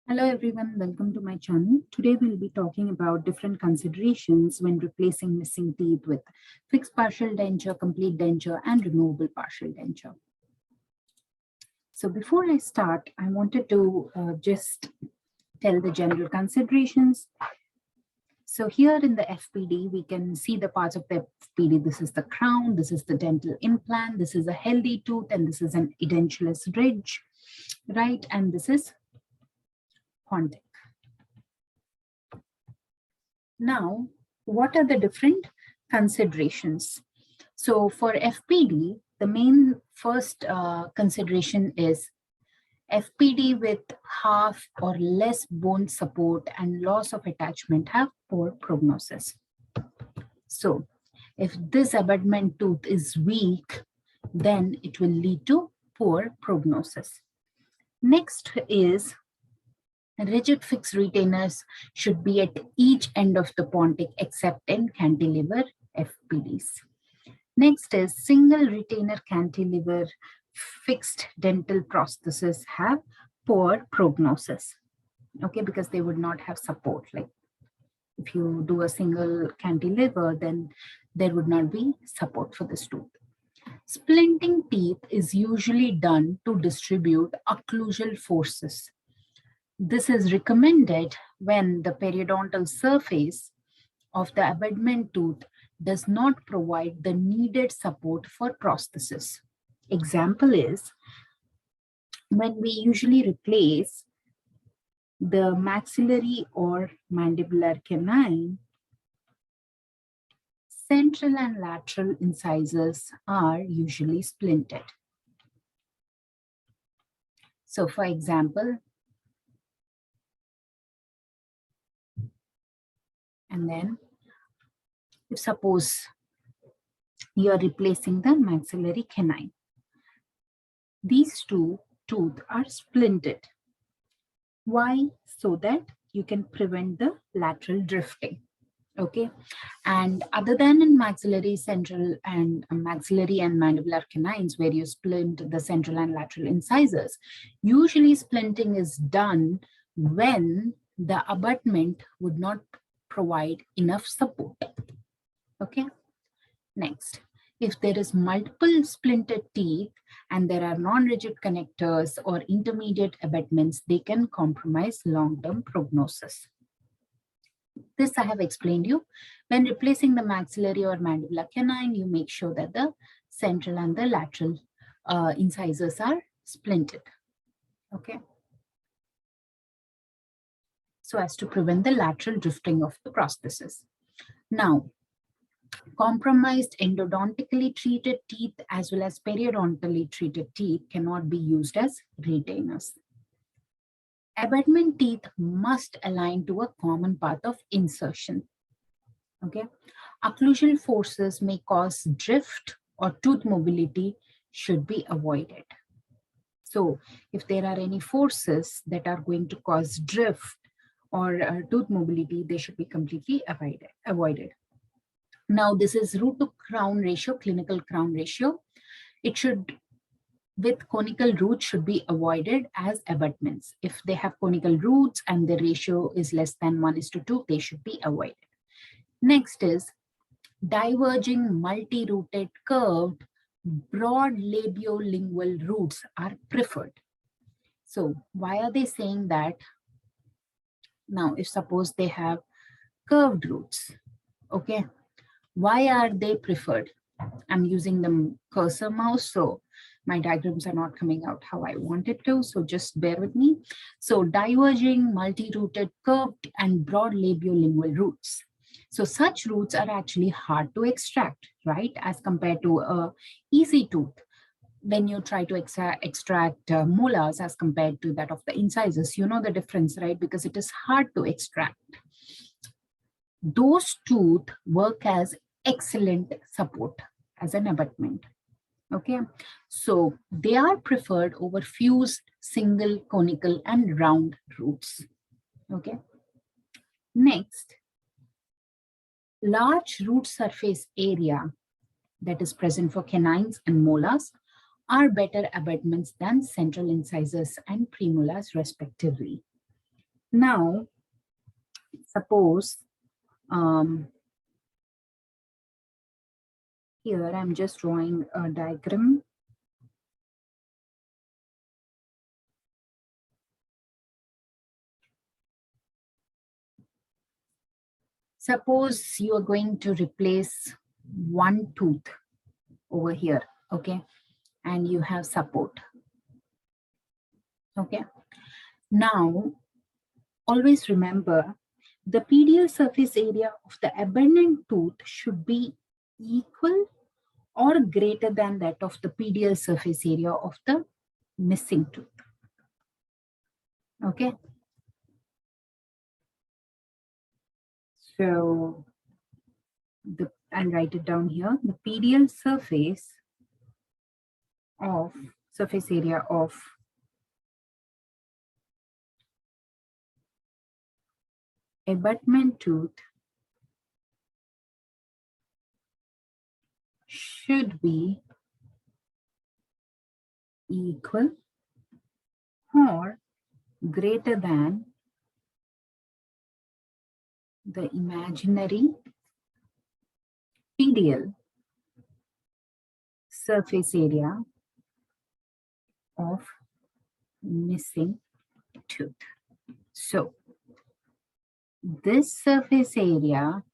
Hello everyone, welcome to my channel. Today we'll be talking about different considerations when replacing missing teeth with fixed partial denture, complete denture, and removable partial denture. So before I start, I wanted to just tell the general considerations. So here in the FPD, we can see the parts of the FPD. This is the crown, this is the dental implant, this is a healthy tooth, and this is an edentulous ridge, right? And this is pontic. Now, what are the different considerations? So for FPD, the main first consideration is FPD with half or less bone support and loss of attachment have poor prognosis. So if this abutment tooth is weak, then it will lead to poor prognosis. Next is rigid fixed retainers should be at each end of the pontic except in cantilever FPDs. Next is single retainer cantilever fixed dental prostheses have poor prognosis, okay, because they would not have support. Like if you do a single cantilever, then there would not be support for this tooth. Splinting teeth is usually done to distribute occlusal forces. This is recommended when the periodontal surface of the abutment tooth does not provide the needed support for prosthesis. Example is when we usually replace the maxillary or mandibular canine, central and lateral incisors are usually splinted. So for example, and then if suppose you're replacing the maxillary canine, these two teeth are splinted. Why? So that you can prevent the lateral drifting. Okay, and other than in maxillary, central, and maxillary and mandibular canines, where you splint the central and lateral incisors, usually splinting is done when the abutment would not provide enough support. Okay, next, if there is multiple splinted teeth and there are non-rigid connectors or intermediate abutments, they can compromise long-term prognosis. This I have explained you. When replacing the maxillary or mandibular canine, you make sure that the central and the lateral incisors are splinted. Okay, so as to prevent the lateral drifting of the prosthesis. Now, compromised endodontically treated teeth as well as periodontally treated teeth cannot be used as retainers. Abutment teeth must align to a common path of insertion. Okay, occlusal forces may cause drift or tooth mobility should be avoided. So if there are any forces that are going to cause drift or tooth mobility, they should be completely avoided. Now, this is root to crown ratio, clinical crown ratio. It should, with conical roots, should be avoided as abutments. If they have conical roots and the ratio is less than 1:2, they should be avoided. Next is diverging, multi-rooted, curved, broad labiolingual roots are preferred. So why are they saying that? Now, if suppose they have curved roots, okay, why are they preferred? I'm using the cursor mouse, so my diagrams are not coming out how I want it to, so just bear with me. So diverging, multi-rooted, curved, and broad labiolingual roots. So such roots are actually hard to extract, right? As compared to a easy tooth. When you try to extract molars as compared to that of the incisors, you know the difference, right? Because it is hard to extract. Those teeth work as excellent support as an abutment. Okay, so they are preferred over fused, single, conical, and round roots. Okay, next, large root surface area that is present for canines and molars are better abutments than central incisors and premolars respectively. Now, suppose here I'm just drawing a diagram. Suppose you are going to replace one tooth over here, okay, and you have support, okay. Now, always remember the PDL surface area of the abundant tooth should be equal or greater than that of the PDL surface area of the missing tooth, okay. So I'll write it down here. The PDL surface area of abutment tooth should be equal or greater than the imaginary PDL surface area of missing tooth. So this surface area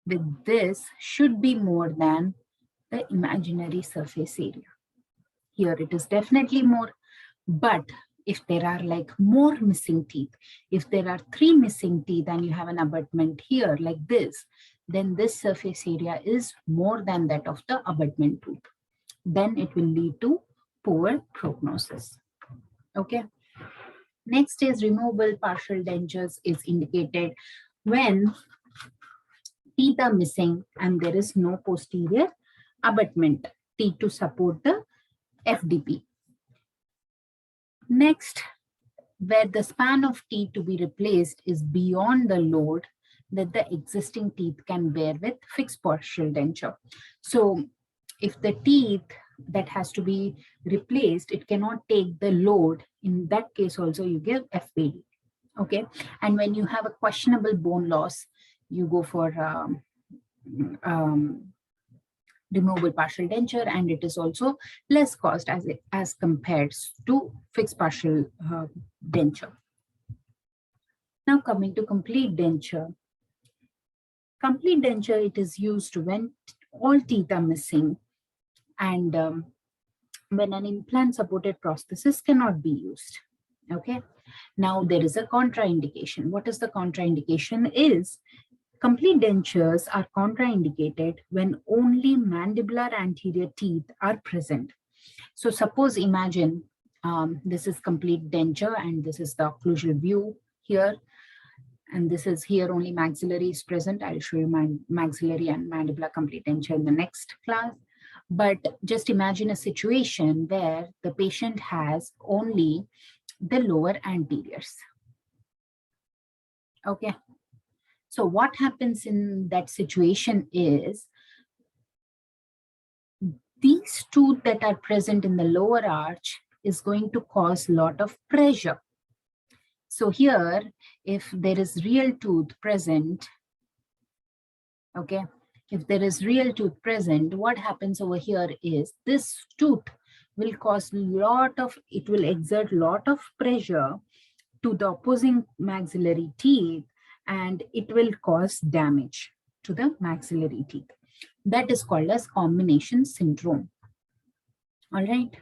with this should be more than the imaginary surface area. Here it is definitely more, but if there are like more missing teeth, if there are 3 missing teeth and you have an abutment here like this, then this surface area is more than that of the abutment tooth. Then it will lead to poor prognosis. Okay. Next is removable partial dentures is indicated when teeth are missing and there is no posterior abutment teeth to support the FDP. Next, where the span of teeth to be replaced is beyond the load that the existing teeth can bear with fixed partial denture. So if the teeth that has to be replaced, it cannot take the load, in that case also you give FPD. Okay, and when you have a questionable bone loss, you go for removable partial denture, and it is also less cost as compared to fixed partial denture. Now coming to complete denture. Complete denture, it is used when all teeth are missing and when an implant supported prosthesis cannot be used. Okay. Now there is a contraindication. What is the contraindication is complete dentures are contraindicated when only mandibular anterior teeth are present. So suppose imagine this is complete denture and this is the occlusal view here. And this is here only maxillary is present. I'll show you maxillary and mandibular complete denture in the next class. But just imagine a situation where the patient has only the lower anteriors. Okay. So what happens in that situation is these tooth that are present in the lower arch is going to cause a lot of pressure. So here, if there is real tooth present, okay, if there is real tooth present, what happens over here is this tooth will cause it will exert lot of pressure to the opposing maxillary teeth, and it will cause damage to the maxillary teeth. That is called as combination syndrome. All right.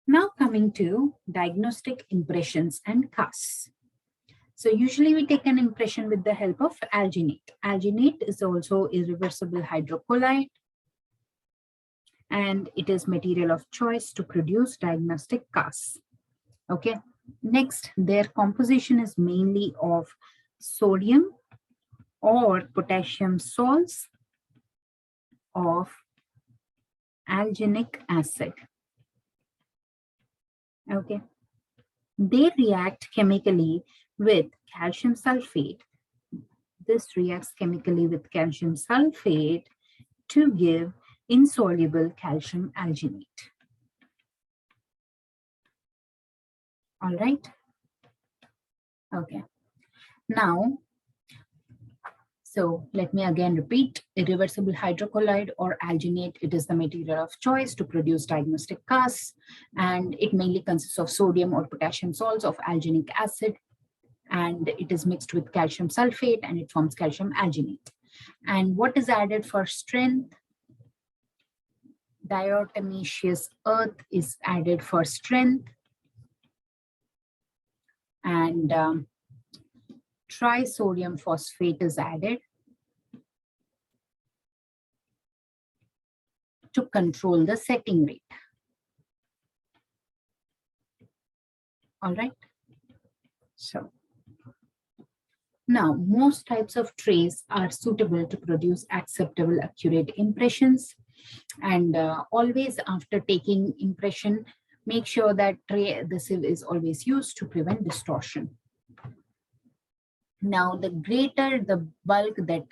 Now coming to diagnostic impressions and casts. So usually we take an impression with the help of alginate. Alginate is also irreversible hydrocolloid, and it is material of choice to produce diagnostic casts. Okay. Next, their composition is mainly of sodium or potassium salts of alginic acid. Okay. They react chemically with calcium sulfate. This reacts chemically with calcium sulfate to give insoluble calcium alginate. All right. Okay. Now, so let me again repeat, irreversible hydrocolloid or alginate, it is the material of choice to produce diagnostic casts, and it mainly consists of sodium or potassium salts of alginic acid, and it is mixed with calcium sulfate and it forms calcium alginate. And what is added for strength? Diatomaceous earth is added for strength, and trisodium phosphate is added to control the setting rate. All right. So now most types of trays are suitable to produce acceptable, accurate impressions. And always after taking impression, make sure that tray adhesive is always used to prevent distortion. Now, the greater the bulk that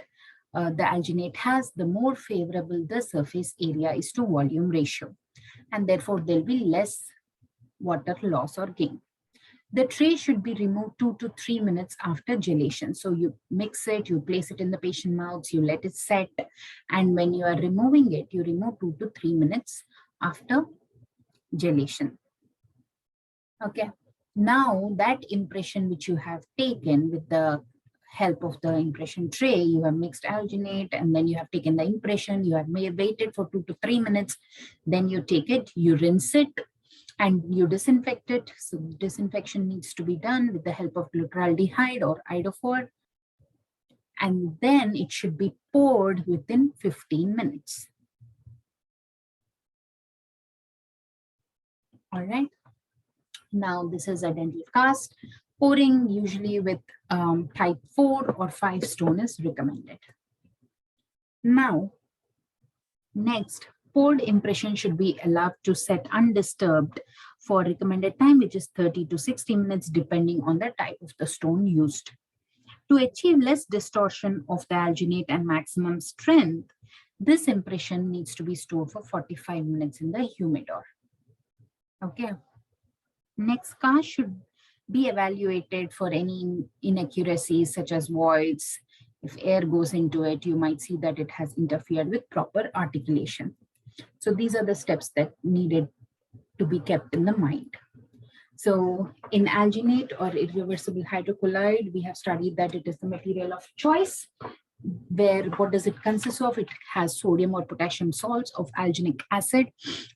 the alginate has, the more favorable the surface area is to volume ratio, and therefore there will be less water loss or gain. The tray should be removed 2 to 3 minutes after gelation. So you mix it, you place it in the patient mouth, you let it set, and when you are removing it, you remove 2 to 3 minutes after gelation. Okay. Now that impression which you have taken with the help of the impression tray, you have mixed alginate and then you have taken the impression, you have waited for 2 to 3 minutes, then you take it, you rinse it, and you disinfect it. So disinfection needs to be done with the help of glutaraldehyde or iodophor. And then it should be poured within 15 minutes. All right. Now this is a dental cast. Pouring usually with type 4 or 5 stone is recommended. Now, next, poured impression should be allowed to set undisturbed for recommended time, which is 30 to 60 minutes, depending on the type of the stone used. To achieve less distortion of the alginate and maximum strength, this impression needs to be stored for 45 minutes in the humidor. Okay. Next, cast should be evaluated for any inaccuracies such as voids. If air goes into it, you might see that it has interfered with proper articulation. So these are the steps that needed to be kept in the mind. So in alginate or irreversible hydrocolloid, we have studied that it is the material of choice. Where what does it consist of? It has sodium or potassium salts of alginic acid,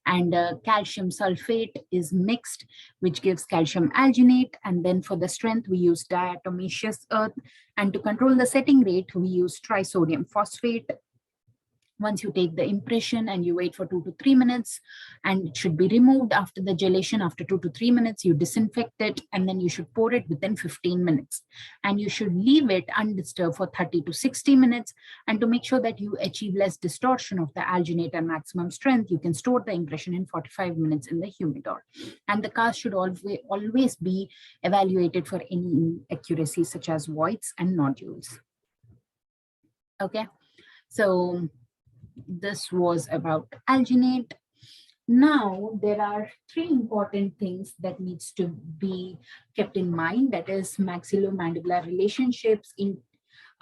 and calcium sulfate is mixed, which gives calcium alginate. And then for the strength, we use diatomaceous earth, and to control the setting rate, we use trisodium phosphate. Once you take the impression and you wait for 2 to 3 minutes, and it should be removed after the gelation. After 2 to 3 minutes, you disinfect it, and then you should pour it within 15 minutes. And you should leave it undisturbed for 30 to 60 minutes. And to make sure that you achieve less distortion of the alginate and maximum strength, you can store the impression in 45 minutes in the humidor. And the cast should always be evaluated for any inaccuracies such as voids and nodules. Okay, so this was about alginate. Now there are 3 important things that needs to be kept in mind, that is maxillomandibular relationships, in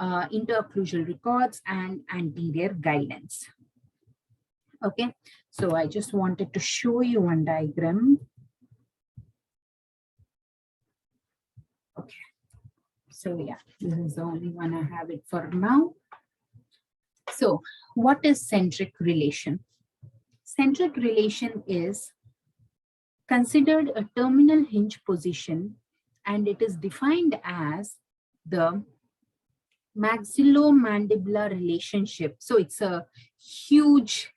interocclusal records, and anterior guidance. Okay, so I just wanted to show you one diagram. Okay, so yeah, this is the only one I have it for now. So what is centric relation? Centric relation is considered a terminal hinge position, and it is defined as the maxillomandibular relationship. So it's a huge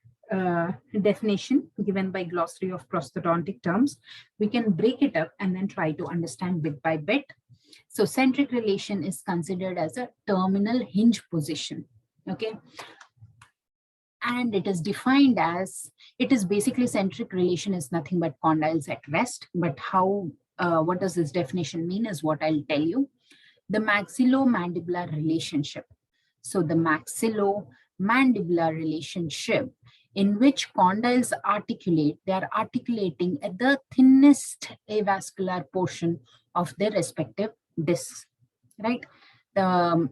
definition given by Glossary of Prosthodontic Terms. We can break it up and then try to understand bit by bit. So centric relation is considered as a terminal hinge position. Okay, and it is defined as, it is basically centric relation is nothing but condyles at rest. But how, what does this definition mean is what I'll tell you. The maxillomandibular relationship. So the maxillomandibular relationship in which condyles articulate. They are articulating at the thinnest avascular portion of their respective discs, right? The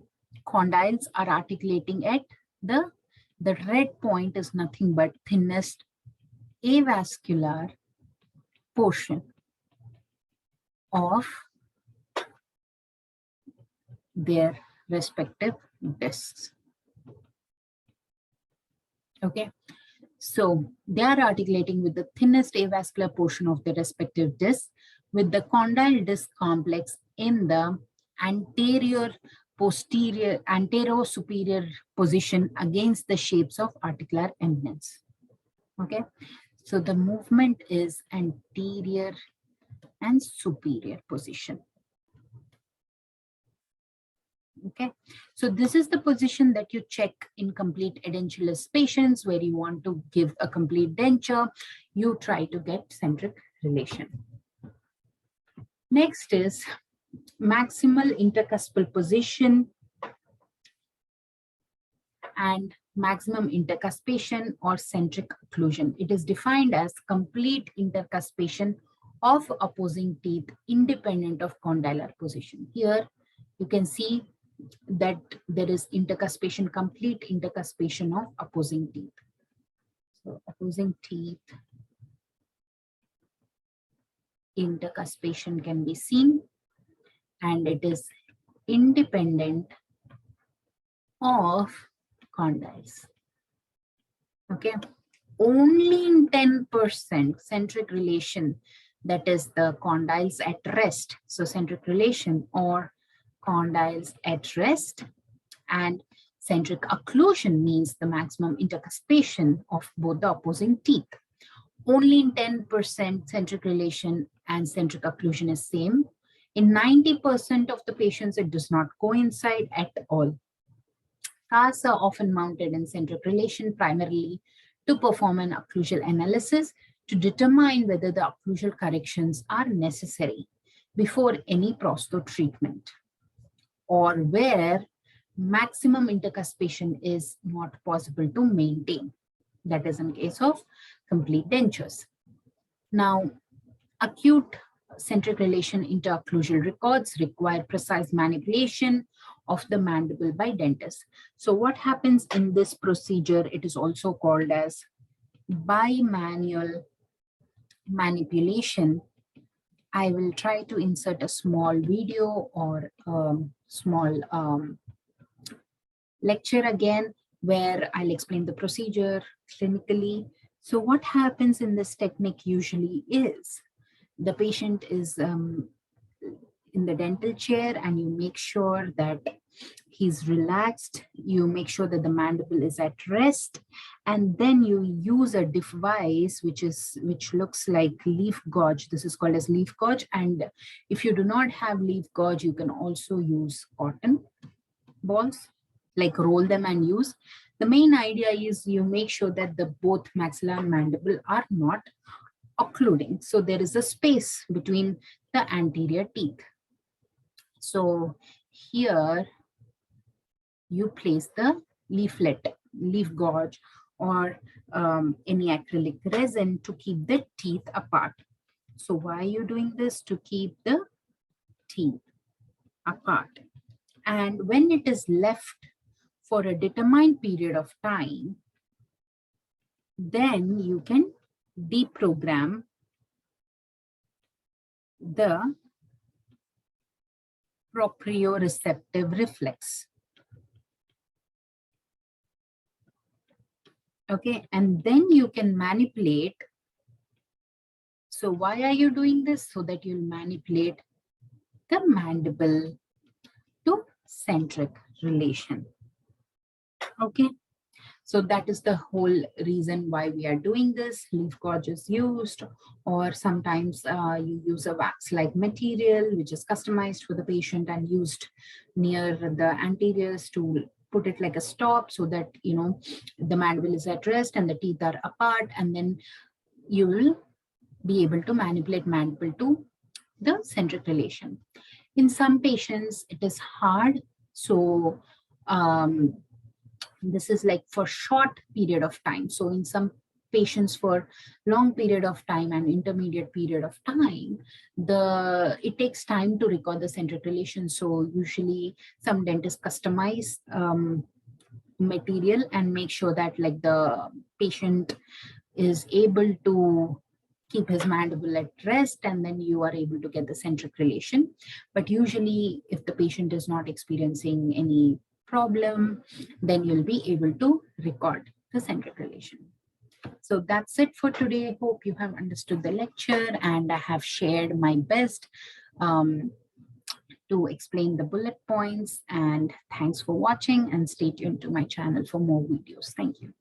condyles are articulating at the red point is nothing but thinnest avascular portion of their respective discs. Okay, so they are articulating with the thinnest avascular portion of the respective disc, with the condyle disc complex in the antero-superior position against the shapes of articular eminence. Okay, so the movement is anterior and superior position. Okay, so this is the position that you check in complete edentulous patients where you want to give a complete denture. You try to get centric relation. Next is maximal intercuspal position and maximum intercuspation or centric occlusion. It is defined as complete intercuspation of opposing teeth independent of condylar position. Here you can see that there is intercuspation, complete intercuspation of opposing teeth. So opposing teeth intercuspation can be seen, and it is independent of condyles. Okay, only in 10% centric relation, that is the condyles at rest. So centric relation or condyles at rest, and centric occlusion means the maximum intercuspation of both the opposing teeth. Only in 10% centric relation and centric occlusion is same. In 90% of the patients, it does not coincide at all. Cars are often mounted in centric relation primarily to perform an occlusal analysis to determine whether the occlusal corrections are necessary before any prosto treatment, or where maximum intercuspation is not possible to maintain. That is in case of complete dentures. Now, acute centric relation interocclusal records require precise manipulation of the mandible by dentists. So what happens in this procedure, it is also called as bimanual manipulation. I will try to insert a small video or small lecture again, where I'll explain the procedure clinically. So what happens in this technique usually is the patient is in the dental chair, and you make sure that he's relaxed. You make sure that the mandible is at rest, and then you use a device which looks like leaf gauge. This is called as leaf gauge, and if you do not have leaf gauge, you can also use cotton balls, like roll them and use. The main idea is you make sure that the both maxilla and mandible are not occluding. So there is a space between the anterior teeth. So here you place the leaf gauge, or any acrylic resin to keep the teeth apart. So why are you doing this? To keep the teeth apart. And when it is left for a determined period of time, then you can deprogram the proprioreceptive reflex. Okay, and then you can manipulate. So why are you doing this? So that you'll manipulate the mandible to centric relation. Okay, so that is the whole reason why we are doing this. Leaf gauge is used, or sometimes you use a wax-like material which is customized for the patient and used near the anteriors to put it like a stop, so that the mandible is at rest and the teeth are apart, and then you will be able to manipulate mandible to the centric relation. In some patients, it is hard. So This is like for short period of time. So in some patients for long period of time and intermediate period of time, it takes time to record the centric relation. So usually some dentists customize material and make sure that like the patient is able to keep his mandible at rest, and then you are able to get the centric relation. But usually if the patient is not experiencing any problem, then you'll be able to record the centric relation. So that's it for today. Hope you have understood the lecture, and I have shared my best to explain the bullet points. And thanks for watching, and stay tuned to my channel for more videos. Thank you.